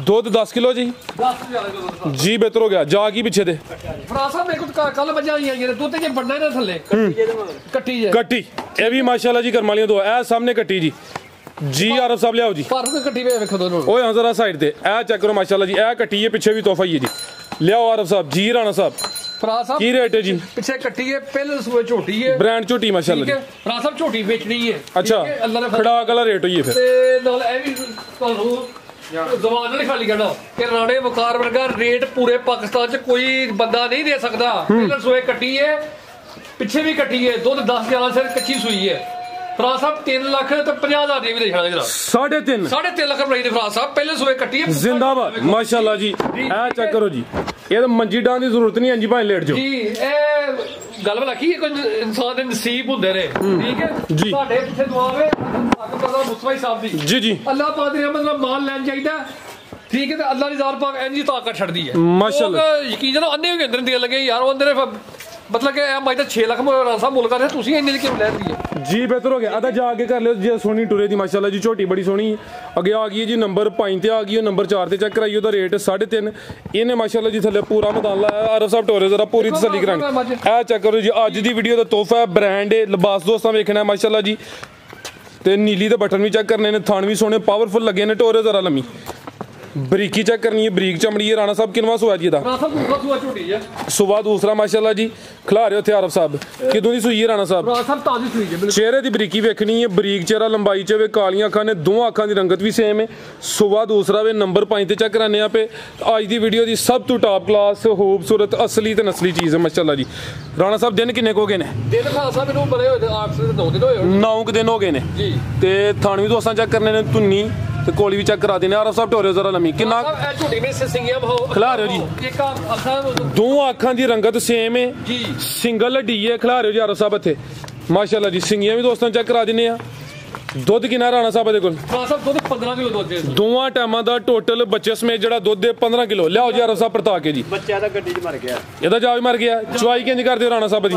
ਦੁੱਧ 10 ਕਿਲੋ ਜੀ 10 ਜੀ ਬਿਹਤਰ ਹੋ ਗਿਆ ਜਾ ਕੀ ਪਿੱਛੇ ਦੇ ਭਰਾ ਸਾਹਿਬ ਮੇਰੇ ਕੋਲ ਕੱਲ ਬੱਜਾ ਆਈਆਂ ਜਿਹੜੇ ਦੁੱਧ ਜੇ ਵੱਡਾ ਇਹਨਾਂ ਥੱਲੇ ਕੱਟੀ ਇਹ ਵੀ ਮਾਸ਼ਾਅੱਲਾ ਜੀ ਕਰਮ ਵਾਲੀਆਂ ਦੋ ਇਹ ਸਾਹਮਣੇ ਕੱਟੀ ਜੀ ਜੀ ਆਰਫ ਸਾਹਿਬ ਲਿਆਓ ਜੀ ਪਰ ਕੱਟੀ ਵੇਖੋ ਦੋਨੋਂ ਓਏ ਜ਼ਰਾ ਸਾਈਡ ਤੇ ਇਹ ਚੈੱਕ ਕਰੋ ਮਾਸ਼ਾਅੱਲਾ ਜੀ ਇਹ ਕੱਟੀ ਹੈ ਪਿੱਛੇ ਵੀ ਤੋਹਫਾ ਹੀ ਹੈ ਜੀ ਲਿਆਓ ਆਰਫ ਸਾਹਿਬ ਜੀ ਰਾਣਾ ਸਾਹਿਬ ਭਰਾ ਸਾਹਿਬ ਕੀ ਰੇਟ ਹੈ ਜੀ ਪਿੱਛੇ ਕੱਟੀ ਹੈ ਪਹਿਲੇ ਸੂਏ ਝੋਟੀ ਹੈ ਬ੍ਰਾਂਡ ਝੋਟੀ ਮਾਸ਼ਾਅੱਲਾ ਜੀ ਭਰਾ ਸਾਹਿਬ ਝੋਟੀ ਵੇਚਣੀ ਹੈ ਅੱਛਾ ਖੜਾ ਵਾਲਾ ਰੇਟ ਹੋਈ ਹੈ ਫਿਰ ਤੇ ਨਾਲ ਇਹ ਵੀ ਤੁਹਾਨੂੰ ਜ਼ਬਾਨ ਨਾਲ ਖਾਲੀ ਕਹਿਣਾ ਕਿ ਰਾਣੇ ਵਕਾਰ ਵਰਗਾ ਰੇਟ ਪੂਰੇ ਪਾਕਿਸਤਾਨ 'ਚ ਕੋਈ ਬੰਦਾ ਨਹੀਂ ਦੇ ਸਕਦਾ ਪਹਿਲੇ ਸੂਏ ਕੱਟੀ ਹੈ ਪਿੱਛੇ ਵੀ ਕੱਟੀ ਹੈ ਦੁੱਧ 10-11 ਸਿਰ ਕੱਚੀ ਸੂਈ ਹੈ ਫਰਾਜ ਸਾਹਿਬ 3 ਲੱਖ ਤੇ 50,000 ਦੀ ਵੀ ਦੇ ਛੜਾ ਜਰਾ 3.5 3.5 ਲੱਖ ਰੁਪਏ ਦੀ ਫਰਾਜ ਸਾਹਿਬ ਪਹਿਲੇ ਸੂਏ ਕੱਟੀ ਹੈ ਜ਼ਿੰਦਾਬਾਦ ਮਾਸ਼ਾਅੱਲਾ ਜੀ ਇਹ ਚੈੱਕ ਕਰੋ ਜੀ ਇਹ ਤਾਂ ਮੰਜੀ ਡਾਂ ਦੀ ਜ਼ਰੂਰਤ ਨਹੀਂ ਅੰਜੀ ਭਾਵੇਂ ਲੇਟ ਜਾਓ ਜੀ ਇਹ ਗੱਲ ਬਲਾ ਕੀ ਕੋਈ ਇਨਸਾਨ ਦੇ ਨਸੀਬ ਹੁੰਦੇ ਨੇ ਠੀਕ ਹੈ ਜੀ ਸਾਡੇ ਪਿੱਛੇ ਦੁਆ ਵੇ ਅਕਬਰ ਮੁਸਤਫਾ ਸਾਹਿਬ ਦੀ ਜੀ ਜੀ ਅੱਲਾਹ ਪਾਕ ਦੀ ਰਹਿਮਤ ਨਾਲ ਮਾਲ ਲੈਣ ਚਾਹੀਦਾ ਠੀਕ ਹੈ ਤੇ ਅੱਲਾਹ ਦੀ ਜ਼ਾਤ ਪਾਕ ਇੰਨੀ ਤਾਕਤ ਛੱਡਦੀ ਹੈ ਮਾਸ਼ਾਅੱਲਾ ਯਕੀਨ ਜਨਾ ਅੰਨੇ ਵੀ ਅੰਦਰ ਦੇਣ ਲੱਗੇ ਯਾਰ ਉਹ ਅੰਦਰ ਮਤਲਬ ਕਿ ਇਹ ਮਾਈ ਤਾਂ 6 ਲੱਖ ਸਾਹਿਬ ਮੁੱਲ ਕਰਦੇ ਤੁਸੀਂ ਇੰਨੇ ਦੀ ਕਿਉਂ ਲੈ ਰਹੀ ਹੈ ਜੀ ਬਿਹਤਰ ਹੋ ਗਿਆ ਆਦਾ ਜਾ ਕੇ ਕਰ ਲਿਓ ਜੇ ਸੋਹਣੀ ਟੁਰੇ ਦੀ ਮਾਸ਼ਾਅੱਲਾ ਜੀ ਝੋਟੀ ਬੜੀ ਸੋਹਣੀ ਅੱਗੇ ਆ ਗਈ ਹੈ ਜੀ ਨੰਬਰ 5 ਤੇ ਆ ਗਈ ਹੈ ਨੰਬਰ 4 ਤੇ ਚੈੱਕ ਕਰਾਈਓ ਉਹਦਾ ਰੇਟ 3.5 ਇਹਨੇ ਮਾਸ਼ਾਅੱਲਾ ਜੀ ਥੱਲੇ ਪੂਰਾ ਮੈਦਾਨ ਲਾਇਆ ਆਰਫ ਸਾਹਿਬ ਟੋਰੇ ਜ਼ਰਾ ਪੂਰੀ ਤਸੱਲੀ ਕਰਾਂਗੇ ਇਹ ਚੈੱਕ ਕਰੋ ਜੀ ਅੱਜ ਦੀ ਵੀਡੀਓ ਦਾ ਤੋਹਫਾ ਹੈ ਬ੍ਰਾਂਡ ਹੈ ਲਿਬਾਸ ਦੋਸਤਾਂ ਵੇਖਣਾ ਮਾਸ਼ਾਅੱਲਾ ਜੀ ਤੇ ਨੀਲੀ ਦੇ ਬਟਨ ਵੀ ਚੈੱਕ ਕਰਨੇ ਨੇ ਥਣ ਵੀ ਸੋਹਣੇ ਪਾਵਰਫੁਲ ਲੱਗੇ ਨੇ ਟੋਰੇ ਜ਼ਰਾ ਲੰਮੀ ਬਰੀਕੀ ਚੈੱਕ करनी है बरीक चमड़ी है राणा साहब किनवा सुआ जी सुबह दूसरा माशाल्लाह जी खिला रहे हो थे आरफ साहब किदों दी सुई है राणा साहब चेहरे की बरीकी वेखनी है बरीक चेहरा लंबाई च वे कालियां अखां ने दोवां अखां दी रंगत भी सेम है सुबह दूसरा वे नंबर 5 ते चेक कराने पे अज दी वीडियो दी सब तो टॉप क्लास खूबसूरत असली ते नस्ली चीज़ है माशाल्लाह जी राणा साहब दिन किन्ने को गए ने 9 दिन हो गए ने ते थान भी दोस्तां चेक करने ने धुन्नी ते कोली भी चेक करा देने आरफ साहब टोरे जरा लम्मी किन्ना खिला रहे हो जी दो अखां दी रंगत सेम है सिंगल हड्डी है खिला रहे हो जी आरफ साहब इत्थे माशाल्लाह जी सिंगियां भी दोस्तां चेक करा देने दुध किन्ना राणा साहब दे कोल 15 किलो दुध दोवां टाइमां दा टोटल बच्चे समेत जेड़ा दुध दे 15 किलो लियाओ जी आरफ साहब परता के जी बच्चा दा गड्डी च मर गया ਇਹਦਾ ਜਾ ਵੀ ਮਰ ਗਿਆ ਚੁਆਈ ਕਿੰਜ ਕਰਦੇ ਹੋ ਰਾਣਾ ਸਾਹਿਬ ਦੀ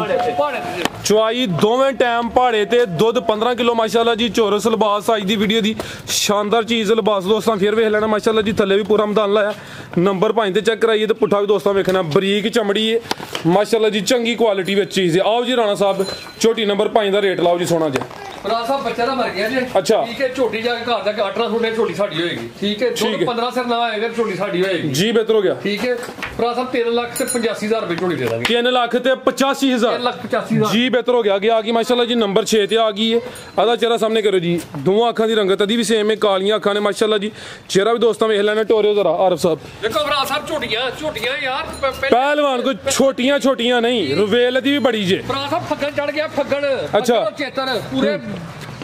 ਚੁਆਈ ਦੋਵੇਂ ਟਾਈਮ ਪਹਾੜੇ ਤੇ ਦੁੱਧ 15 ਕਿਲੋ ਮਾਸ਼ਾਅੱਲਾ ਜੀ ਚੋਰਸ ਲਿਬਾਸ ਅੱਜ ਦੀ ਵੀਡੀਓ ਦੀ ਸ਼ਾਨਦਾਰ ਚੀਜ਼ ਲਿਬਾਸ ਦੋਸਤਾਂ ਫੇਰ ਵੇਖ ਲੈਣਾ ਮਾਸ਼ਾਅੱਲਾ ਜੀ ਥੱਲੇ ਵੀ ਪੂਰਾ ਮੈਦਾਨ ਲਾਇਆ ਨੰਬਰ 5 ਤੇ ਚੈੱਕ ਕਰਾਈਏ ਤੇ ਪੁੱਠਾ ਵੀ ਦੋਸਤਾਂ ਵੇਖਣਾ ਬਰੀਕ ਚਮੜੀ ਹੈ ਮਾਸ਼ਾਅੱਲਾ ਜੀ ਚੰਗੀ ਕੁਆਲਿਟੀ ਵਿੱਚ ਚੀਜ਼ ਹੈ ਆਓ ਜੀ ਰਾਣਾ ਸਾਹਿਬ ਛੋਟੀ ਨੰਬਰ 5 ਦਾ ਰੇਟ ਲਾਓ ਜੀ ਸੋਨਾ ਜੀ ਰਾਣਾ ਸਾਹਿਬ ਬੱਚਾ ਤਾਂ ਮਰ ਗਿਆ ਜੀ ਅੱਛਾ ਠੀਕ ਹੈ ਝੋਟੀ ਜਾ ਕੇ ਘਰ ਜਾ ਕੇ 8 ਥੋੜੇ ਝੋਟੀ ਸਾਡੀ ਹੋਏਗੀ ਠੀਕ ਹੈ 15 ਸਿਰ ਨਾ ਆਏਗਾ ਝੋਟੀ ਸਾਡੀ ਹੋਏਗੀ ਜੀ ਬਿਹਤਰ ਹੋ ਗਿਆ ਠੀਕ ਹੈ ਰਾਣਾ ਸਾਹਿਬ 3 ਲੱਖ ਤੇ 85000 ਰੁਪਏ ਝੋਟੀ ਦੇ ਦਾਂਗੇ 3 ਲੱਖ ਤੇ 85000 3,85,000 ਜੀ ਬਿਹਤਰ ਹੋ ਗਿਆ ਅੱਗੇ ਆ ਗਈ ਮਾਸ਼ਾਅੱਲਾ ਜੀ ਨੰਬਰ 6 ਤੇ ਆ ਗਈ ਹੈ ਆਦਾ ਚਿਹਰਾ ਸਾਹਮਣੇ ਕਰੋ ਜੀ ਦੋਵਾਂ ਅੱਖਾਂ ਦੀ ਰੰਗਤ ਅਦੀ ਵੀ ਸੇਮ ਹੈ ਕਾਲੀਆਂ ਅੱਖਾਂ ਨੇ ਮਾਸ਼ਾਅੱਲਾ ਜੀ ਚਿਹਰਾ ਵੀ ਦੋਸਤਾਂ ਵੇਖ ਲੈਣਾ ਟੋਰਿਓ ਜ਼ਰਾ ਆਰਫ ਸਾਹਿਬ ਦੇਖੋ ਰਾਣਾ ਸਾਹਿਬ ਝੋਟੀਆਂ ਯਾਰ ਪਹਿਲਵਾਨ ਕੋਈ ਛੋਟੀਆਂ ਨਹੀਂ ਰਵੇਲ ਦੀ ਵੀ ਬੜੀ ਜੇ ਰਾਣਾ ਸਾਹਿਬ ਫੱਗਣ ਚੜ ਗਿਆ ਫੱਗਣ ਅੱਛਾ ਚੇਤਰ ਪੂਰੇ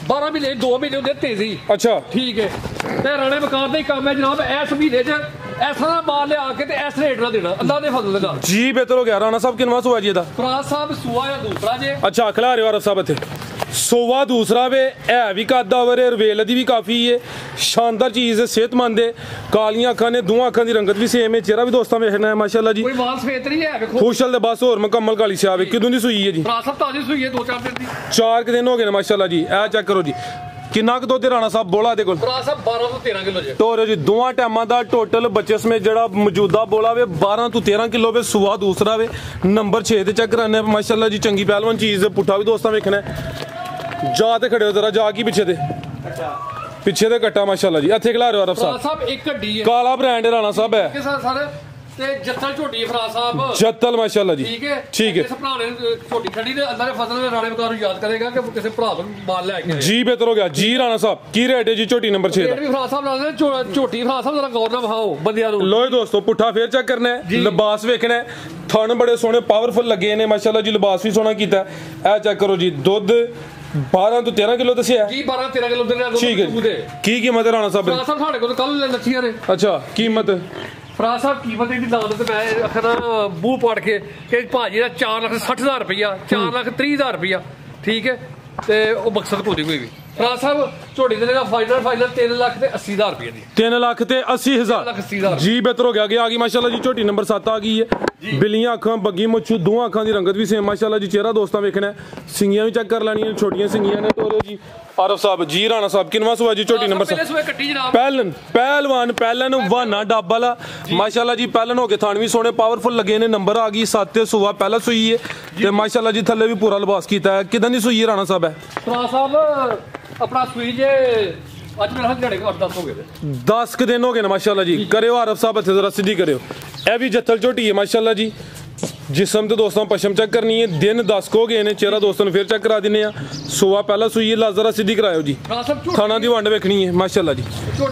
12 ਮਹੀਨੇ 2 ਮਹੀਨੇ ਹੁੰਦੇ ਤੇਜ਼ੀ ਅੱਛਾ ਠੀਕ ਹੈ ਤੇ ਰਾਣੇ ਮਕਾਨ ਦਾ ਹੀ ਕੰਮ ਹੈ ਜਨਾਬ ਇਸ ਮਹੀਨੇ 'ਚ ਐਸਾ ਦਾ ਮਾਲ ਲਿਆ ਕੇ ਤੇ ਇਸ ਰੇਟ ਨਾਲ ਦੇਣਾ ਅੱਲਾਹ ਦੇ ਫਜ਼ਲ ਨਾਲ ਜੀ ਬਿਹਤਰ ਹੋ ਗਿਆ ਰਾਣਾ ਸਾਹਿਬ ਕਿੰਨਾ ਸੁਆ ਜੀ ਇਹਦਾ ਫਰਾਜ਼ ਸਾਹਿਬ ਸੂਆ ਜਾਂ ਦੂਸਰਾ ਜੇ ਅੱਛਾ ਖਿਲਾ ਰਹੇ ਹੋ ਆਰਫ ਸਾਹਿਬ ਇੱਥੇ ਸੋਵਾ ਦੂਸਰਾ ਵੇ ਹੈ ਵੀ ਕਾਦਾ ਵਰ ਰਵੇਲ ਦੀ ਵੀ ਕਾਫੀ ਹੈ ਸ਼ਾਨਦਾਰ ਚੀਜ਼ ਹੈ ਸਿਹਤਮੰਦ ਹੈ ਕਾਲੀਆਂ ਅੱਖਾਂ ਨੇ ਦੋਵਾਂ ਅੱਖਾਂ ਦੀ ਰੰਗਤ ਵੀ ਸੇਮ ਹੈ ਚਿਹਰਾ ਵੀ ਦੋਸਤਾਂ ਵੇਖਣਾ ਹੈ ਮਾਸ਼ਾਅੱਲਾ ਜੀ ਕੋਈ ਵਾਲ ਸਫੇਦ ਨਹੀਂ ਹੈ ਵੇਖੋ ਖੁਸ਼ਲ ਦੇ ਬਸ ਹੋਰ ਮੁਕੰਮਲ ਕਾਲੀ ਸਿਆਵੇ ਕਿਦੋਂ ਦੀ ਸੂਈ ਹੈ ਜੀ ਫਰਾਜ਼ ਸਾਹਿਬ ਤਾਜ਼ੀ ਸੂਈ ਹੈ 2-4 ਦਿਨ ਦੀ 4 ਦਿਨ ਹੋ ਗਏ ਨੇ ਮਾਸ਼ਾਅੱਲਾ ਜੀ ਇਹ ਚੈੱਕ ਕਰੋ ਜੀ ਕਿੰਨਾ ਕੁ ਦੁੱਧ ਰਾਣਾ ਸਾਹਿਬ ਬੋਲਾ ਦੇ ਕੋਲ ਫਰਾਜ਼ ਸਾਹਿਬ 12 ਤੋਂ 13 ਕਿਲੋ ਜੇ ਟੋਰੇ ਜੀ ਦੋਵਾਂ ਟਾਈਮਾਂ ਦਾ ਟੋਟਲ ਬੱਚੇ ਸਮੇਤ ਜਿਹੜਾ ਮੌਜੂਦਾ ਬੋਲਾ ਵੇ 12 ਤੋਂ 13 ਕਿਲੋ ਵੇ ਸੁਆ ਦੂਸਰਾ ਵੇ ਨੰਬਰ 6 ਤੇ ਚੈੱਕ ਕਰਾਨੇ ਮਾਸ਼ਾਅੱਲਾ ਜੀ ਚੰਗੀ ਪਹਿਲਵਾਨ ਚੀਜ਼ ਪੁੱਠਾ ਵੀ ਦੋਸਤਾਂ ਵੇਖਣਾ ਜਾ ਤੇ ਖੜੇ ਹੋ ਜ਼ਰਾ ਜਾ ਕੀ ਪਿੱਛੇ ਤੇ ਕੱਟਾ ਮਾਸ਼ਾਅੱਲਾ ਜੀ ਇੱਥੇ ਖਿਲਾ ਰਹੇ ਹੋ ਆਰਫ ਸਾਹਿਬ ਇੱਕ ਹੱਡੀ ਹੈ ਕਾਲਾ ਬ੍ਰਾਂਡ ਰਾਣਾ ਸਾਹਿਬ ਹੈ ਸਾਰੇ ਤੇ ਜੱਤਲ ਝੋਟੀ ਫਰਾਜ਼ ਸਾਹਿਬ ਜੱਤਲ ਮਾਸ਼ਾਅੱਲਾ ਜੀ ਠੀਕ ਹੈ ਇਸ ਭਰਾ ਨੇ ਝੋਟੀ ਖੜੀ ਤੇ ਅੱਲਾਹ ਦੇ ਫਜ਼ਲ ਨਾਲ ਰਾਣੇ ਮਕਾਰ ਨੂੰ ਯਾਦ ਕਰੇਗਾ ਕਿ ਕਿਸੇ ਭਰਾ ਤੋਂ ਮਾਲ ਲੈ ਕੇ ਜੀ ਬਿਹਤਰ ਹੋ ਗਿਆ ਜੀ ਰਾਣਾ ਸਾਹਿਬ ਕੀ ਰੇਟ ਹੈ ਜੀ ਝੋਟੀ ਨੰਬਰ 6 ਦਾ ਵੀ ਫਰਾਜ਼ ਸਾਹਿਬ ਨਾਲ ਝੋਟੀ ਫਰਾਜ਼ ਸਾਹਿਬ ਜਰਾ ਗੌਰ ਨਾਲ ਵਿਖਾਓ ਬੰਦਿਆਂ ਨੂੰ ਲੋਏ ਦੋਸਤੋ ਪੁੱਠਾ ਫੇਰ ਚੈੱਕ ਕਰਨਾ ਹੈ ਲਿਬਾਸ ਵੇਖਣਾ ਥਣ ਬੜੇ ਸੋਹਣੇ ਪਾਵਰਫੁਲ ਲੱਗੇ ਨੇ ਮਾਸ਼ਾਅੱਲਾ ਜੀ ਲਿਬਾਸ ਵੀ ਸੋਹਣਾ ਕੀਤਾ ਇਹ ਚੈੱਕ ਕਰੋ ਜੀ ਦੁੱਧ 12 ਤੋਂ 13 ਕਿਲੋ ਦੱਸਿਆ ਜੀ 12-13 ਕਿਲੋ ਦੇ ਠੀਕ ਹੈ ਕੀ ਕੀਮਤ ਹੈ ਰਾਣਾ ਸਾਹਿਬ ਫਰਾਜ਼ ਸਾਹਿਬ ਸਾਡੇ ਕੋਲ ਕੱਲ ਲੱਥੀਆਂ ਨੇ ਅੱਛਾ ਕੀਮਤ ਫਰਾਜ਼ ਸਾਹਿਬ ਕੀਮਤ ਇਹਦੀ ਦਾਦ ਤੇ ਮੈਂ ਅੱਖਾਂ ਬੂਹ ਪਾੜ ਕੇ ਕਿ ਭਾਜੀ ਦਾ 4,60,000 ਰੁਪਇਆ 4,30,000 ਰੁਪਇਆ ਠੀਕ ਹੈ ਤੇ ਉਹ ਮਕਸਦ ਕੋਈ ਵੀ ਫਰਾਜ਼ ਸਾਹਿਬ ਝੋਟੀ ਦੇ ਫਾਈਨਲ 3 ਲੱਖ ਤੇ 80,000 ਰੁਪਏ ਦੀ 3 ਲੱਖ ਤੇ 80,000 ਜੀ ਬਿਹਤਰ ਹੋ ਗਿਆ ਅੱਗੇ ਆ ਗਈ ਮਾਸ਼ਾਅੱਲਾ ਜੀ ਝੋਟੀ ਨੰਬਰ 7 ਆ ਗਈ ਹੈ ਬਿੱਲੀਆਂ ਅੱਖਾਂ ਬੱਗੀ ਮੁੱਛੂ ਦੋਵਾਂ ਅੱਖਾਂ ਦੀ ਰੰਗਤ ਵੀ ਸੇਮ ਮਾਸ਼ਾਅੱਲਾ ਜੀ ਚਿਹਰਾ ਦੋਸਤਾਂ ਵੇਖਣਾ ਸਿੰਗੀਆਂ ਵੀ ਚੈੱਕ ਕਰ ਲੈਣੀਆਂ ਛੋਟੀਆਂ ਸਿੰਗੀਆਂ ਨੇ ਤੋਰੋ ਜੀ ਆਰਫ ਸਾਹਿਬ ਜੀ ਰਾਣਾ ਸਾਹਿਬ ਕਿੰਨਵਾ ਸੁਆ ਜੀ ਝੋਟੀ ਨੰਬਰ 7 ਪਹਿਲਨ ਵਾਨਾ ਡੱਬ ਵਾਲਾ ਮਾਸ਼ਾਅੱਲਾ ਜੀ ਪਹਿਲਨ ਹੋ ਕੇ ਥਾਣ ਵੀ ਸੋਹਣੇ ਪਾਵਰਫੁਲ ਲੱਗੇ ਨੇ ਨੰਬਰ ਆ ਗਈ 7 ਤੇ ਸੁਆ ਪਹਿਲਾ ਸੂਈ ਹੈ ਤੇ ਮਾਸ਼ਾਅੱਲਾ ਜੀ ਥੱਲੇ ਵੀ ਪੂਰਾ ਲਿਬਾਸ ਕੀਤਾ ਹੈ ਕਿਦਾਂ ਦੀ ਸੂਈ ਹੈ ਰਾਣਾ ਸਾਹਿਬ ਹੈ ਫਰਾਜ਼ ਸਾਹਿਬ ਆਪਣਾ ਸੂਈ ਜੇ ਅੱਜ ਮੇਰੇ ਹੱਥ ਝੜੇ 8-10 ਹੋ ਗਏ 10 ਦਿਨ ਹੋ ਗਏ ਨੇ ਮਾਸ਼ਾਅੱਲਾ ਜੀ ਕਰਿਓ ਆਰਫ ਸਾਹਿਬ ਇੱਥੇ ਜ਼ਰਾ ਸਿੱਧੀ ਕਰਿਓ ਇਹ ਵੀ ਜੱਤਲ ਝੋਟੀ ਹੈ ਮਾਸ਼ਾਅੱਲਾ ਜੀ जिसम तो दोस्तों पशम चेक करनी है, दिन 10 को गए ने, चेहरा दोस्तों ने फिर चेक करा दिने आ। सुबह पहला सूई है, लाजरा सीधी कराओ जी, थाना दी वंड वेखनी है माशाल्लाह जी।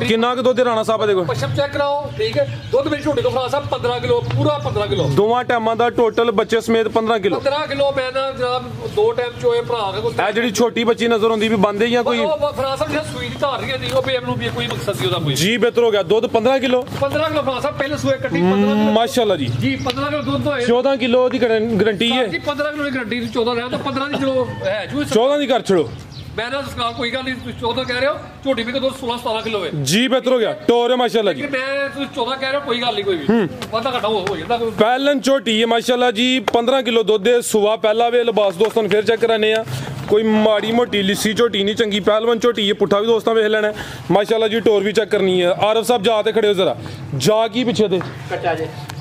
कितना क दुध राणा साहब देखो पशम चेक कराओ, ठीक है। दुध मेरी झोटी को फराज साहब 15 किलो, पूरा 15 किलो दोवां टाइमां दा टोटल बच्चे समेत 15 किलो। 15 किलो मैं ना जनाब 2 टाइम चोए भरा के ए जेडी छोटी बच्ची नजर आउंदी भी बंद है या कोई फराज साहब जेड़ा सूई दी धार रही है, ओ बेम नु भी कोई मकसद सी ओदा कोई जी बेहतर हो गया। दुध 15 किलो 15 किलो फराज साहब पहले सूए कट्टी 15 किलो माशाल्लाह जी। जी 15 किलो दूध तो है 14 किलो दी गारंटी है जी। 15 किलो की गारंटी 14 रहा तो 15 दी जो है जो 14 दी कर छड़ो। मैं ना उसका कोई गल नहीं, 14 कह रहे हो, झोटी भी तो 16-17 किलो है जी बेहतर हो गया। टोर है माशाल्लाह जी। मैं 14 कह रहे हो, कोई गल नहीं, कोई भी वादा घटा हो जाता। पहलन झोटी है माशाल्लाह जी, 15 किलो दुध है। सुबह पहला वे लिबास दोस्तों फिर चेक कराने आ, कोई माड़ी मोटी लिस्सी झोटी नहीं, चंगी पहलवन झोटी है। पुट्ठा भी दोस्तों वेख लेना माशाल्लाह जी। टोर भी चेक करनी है। आरफ साहब जाते खड़े हो जरा, जा की पीछे दे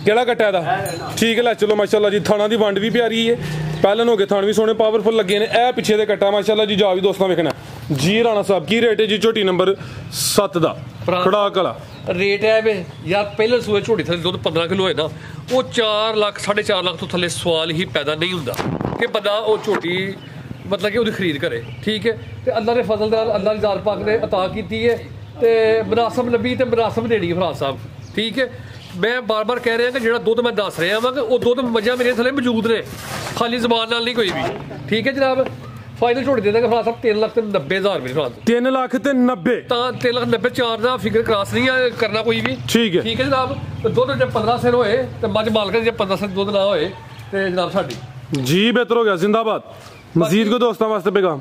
केड़ा कट्टा दा ठीक है लै चलो माशाल्लाह जी। थाना दी वंड भी प्यारी है, पहलन हो गए, थान भी सोने पावरफुल लगे ने। ए पीछे दे कट्टा माशाल्लाह जी, जा भी दोस्तों वेखना जी। राणा साहब की रेट है जी झोटी नंबर 7 दा खड़ाक वाला रेट है वे यार। पहले सूए झोटी थले दुध 15 किलो है ना, वो 4 लाख 4.5 लाख तो थले सवाल ही पैदा नहीं हुंदा कि बंदा वो झोटी मतलब कि ਉਹਦੀ ਖਰੀਦ करे, ठीक है। ਤੇ ਅੱਲਾ ਦੇ ਫਜ਼ਲ ਨਾਲ ਅੱਲਾ ਦੀ ਜ਼ਾਤ ਪਾਕ ਨੇ ਅਤਾ ਕੀਤੀ ਹੈ ਤੇ ਮੁਨਾਸਬ ਨਬੀ ਤੇ ਮੁਨਾਸਬ ਦੇਣੀ ਹੈ ਫਰਾਜ਼ ਸਾਹਿਬ, ठीक है। मैं बार बार कह रहा कि ਜਿਹੜਾ ਦੁੱਧ ਮੈਂ ਦੱਸ ਰਿਹਾ ਵਾਂ ਕਿ ਉਹ ਦੁੱਧ ਮੱਝਾਂ ਮੇਰੇ ਥੱਲੇ ਮੌਜੂਦ ਨੇ, ਖਾਲੀ ਜ਼ਬਾਨ ਨਾਲ ਨਹੀਂ ਕੋਈ ਵੀ, ठीक है ਜਨਾਬ। फाइनल झोटी दे देंगे फराज साहब 3,90,000 रुपये फराज 3,90,000 ਤਾਂ 3,90,000 4 ਦਾ ਫਿਗਰ ਕ੍ਰਾਸ नहीं है करना कोई भी, ठीक है जनाब। ਦੁੱਧ ਜੇ 15 ਸਿਰ ਹੋਏ ਤੇ ਮੱਝ ਮਾਲਕ ਜੇ 15 ਸਿਰ ਦੁੱਧ ਨਾ ਹੋਏ ਤੇ ਜਨਾਬ ਸਾਡੀ जी बेहतर हो गया। जिंदाबाद। मजीद को दोस्तों वास्ते पैगाम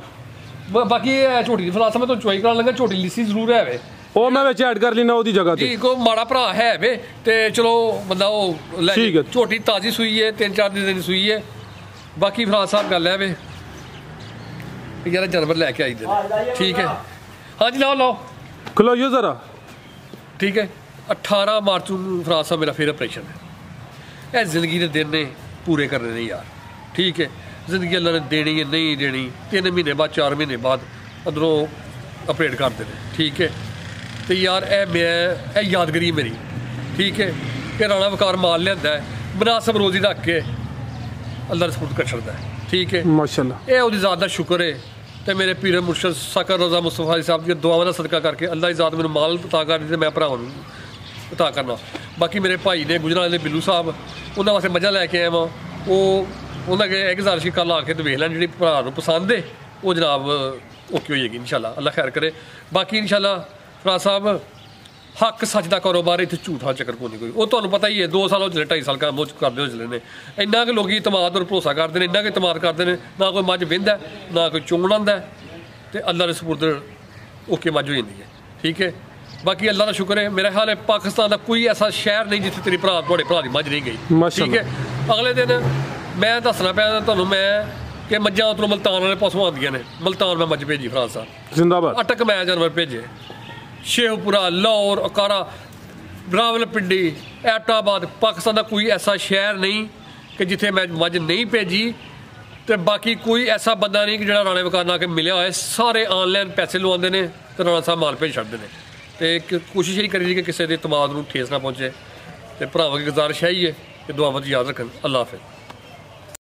बाकी झोटी फराज साहब मैं तो चुआई करा लंगा, झोटी लिस्सी जरूर है वे ਉਹ ਮੈਂ ਵਿੱਚ ਐਡ ਕਰ ਲੈਣਾ ਉਹਦੀ ਜਗ੍ਹਾ ਤੇ ਜੀ। ਕੋ ਮਾੜਾ ਭਰਾ ਹੈ ਵੇ ਤੇ ਚਲੋ ਬੰਦਾ ਉਹ ਲੈ ਠੀਕ ਹੈ। ਝੋਟੀ ਤਾਜ਼ੀ ਸੂਈ ਹੈ, 3-4 ਦਿਨ ਦੀ ਸੂਈ ਹੈ। ਬਾਕੀ ਫਰਾਜ਼ ਸਾਹਿਬ ਗੱਲ ਹੈ ਵੇ 11 ਜਨਵਰੀ ਲੈ ਕੇ ਆਈ ਦੇ, ठीक है। ਹਾਂਜੀ ਲਾਓ ਲਾਓ ਖਲੋਇਓ ਜ਼ਰਾ, ठीक है। 18 ਮਾਰਚ ਨੂੰ ਫਰਾਜ਼ ਸਾਹਿਬ ਮੇਰਾ ਫਿਰ ਆਪਰੇਸ਼ਨ ਹੈ। ਇਹ ਜ਼ਿੰਦਗੀ ਦੇ ਦਿਨ ਨੇ ਪੂਰੇ ਕਰਨੇ ਨੇ ਯਾਰ, ठीक है। ਜ਼ਿੰਦਗੀ ਅੱਲਾ ਨੇ ਦੇਣੀ ਹੈ ਨਹੀਂ ਦੇਣੀ, 3 ਮਹੀਨੇ ਬਾਅਦ 4 ਮਹੀਨੇ ਬਾਅਦ ਅੰਦਰੋਂ ਆਪਰੇਟ ਕਰਦੇ ਨੇ, ठीक है। ਤੇ ਯਾਰ ਇਹ ਯਾਦਗਰੀ ਮੇਰੀ, ठीक है ਕਿ ਰਾਣਾ ਵਕਾਰ ਮਾਲ ਲਿਆਂਦਾ ਮੁਨਾਸਬ ਰੋਜ਼ੀ ਰੱਖ ਕੇ ਅੱਲਾ ਦੇ ਸਪੁਰਦ ਕਰ ਛੱਡਦਾ, ठीक है ਮਾਸ਼ਾਅੱਲਾ। ਇਹ ਉਹਦੀ ਜ਼ਾਤ ਦਾ ਸ਼ੁਕਰ ਹੈ ਤੇ ਮੇਰੇ ਪੀਰ ਮੁਰਸ਼ਦ ਸਾਕਰ ਰਜ਼ਾ ਮੁਸਤਫਾ ਸਾਹਿਬ ਦੀਆਂ ਦੁਆਵਾਂ ਦਾ ਸਦਕਾ ਕਰਕੇ ਅੱਲਾ ਦੀ ਜ਼ਾਤ ਮੈਨੂੰ ਮਾਲ ਅਤਾ ਕਰ ਦਿੱਤੇ, ਮੈਂ ਭਰਾਵਾਂ ਨੂੰ ਅਤਾ ਕਰਨਾ। ਬਾਕੀ ਮੇਰੇ ਭਾਈ ਨੇ ਗੁਜਰਾਂ ਵਾਲੇ ਬਿੱਲੂ ਸਾਹਿਬ, ਉਹਨਾਂ ਵਾਸਤੇ ਮੱਝਾਂ ਲੈ ਕੇ ਆਇਆ ਵਾਂ। ਉਹ ਉਹਨਾਂ ਕੇ ਇੱਕ ਗੁਜ਼ਾਰਿਸ਼ ਕੱਲ ਆ ਕੇ ਤੇ ਵੇਖ ਲੈਣ, ਜਿਹੜੀ ਭਰਾ ਨੂੰ ਪਸੰਦ ਹੈ ਉਹ ਜਨਾਬ ਓਕੇ ਹੋਏਗੀ ਇਨਸ਼ਾਅੱਲਾ, ਅੱਲਾ ਖੈਰ ਕਰੇ। ਬਾਕੀ ਇਨਸ਼ਾਅੱਲਾ ਫਰਾਜ਼ ਸਾਹਿਬ ਹੱਕ ਸੱਚ ਦਾ ਕਾਰੋਬਾਰ, ਇੱਥੇ ਝੂਠਾ ਚੱਕਰ ਕੋਈ ਨਹੀਂ ਕੋਈ। ਉਹ ਤੁਹਾਨੂੰ ਪਤਾ ਹੀ ਹੈ 2 ਸਾਲ ਹੋ ਚਲੇ, 2.5 ਸਾਲ ਕੰਮ ਉਹ ਕਰਦੇ ਹੋ ਚਲੇ ਨੇ। ਇੰਨਾ ਕਿ ਲੋਕੀ ਇਤਮਾਦ ਔਰ ਭਰੋਸਾ ਕਰਦੇ ਨੇ, ਇੰਨਾ ਕਿ ਇਤਮਾਦ ਕਰਦੇ ਨੇ, ਨਾ ਕੋਈ ਮੱਝ ਵਿੰਦਾ ਨਾ ਕੋਈ ਚੋਣ ਆਉਂਦਾ ਤੇ ਅੱਲਾ ਦੇ ਸਪੁਰਦ ਓਕੇ ਮੱਝ ਹੋ ਜਾਂਦੀ ਹੈ, ठीक है। ਬਾਕੀ ਅੱਲਾ ਦਾ ਸ਼ੁਕਰ ਹੈ, ਮੇਰਾ ਖਿਆਲ ਹੈ ਪਾਕਿਸਤਾਨ ਦਾ ਕੋਈ ਐਸਾ ਸ਼ਹਿਰ ਨਹੀਂ ਜਿੱਥੇ ਤੇਰੀ ਤੁਹਾਡੇ ਭਰਾ ਦੀ ਮੱਝ ਨਹੀਂ ਗਈ, ठीक है। ਅਗਲੇ ਦਿਨ ਮੈਂ ਦੱਸਣਾ ਪਿਆ ਤੁਹਾਨੂੰ ਮੈਂ ਕਿ ਮੱਝਾਂ ਉੱਧਰੋਂ ਮਲਤਾਨ ਵਾਲੇ ਪਾਸੋਂ ਆਉਂਦੀਆਂ ਨੇ, ਮਲਤਾਨ ਮੈਂ ਮੱਝ ਭੇਜੀ ਫਰਾਜ਼ ਸਾਹਿਬ ਜ਼ਿੰਦਾਬਾਦ। ਅਟਕ ਮੈਂ ਜਾਨਵਰ ਭੇਜੇ शेखपुरा, लाहौर, अकारा, रावलपिंडी, एबटाबाद। पाकिस्तान का कोई ऐसा शहर नहीं कि जिथे मैं मझ नहीं भेजी। तो बाकी कोई ऐसा बंदा नहीं कि जो राणे वकार ना के मिले हुए, सारे ऑनलाइन पैसे लवाते हैं तो राणा साहब माल भेज छड़ते हैं। तो कोशिश यही करी कि किसी के इतमाद को ठेस ना पहुँचे। तो भरावां की गुजारिश है ही है कि दुआवां याद रखन। अल्लाह हाफिज़।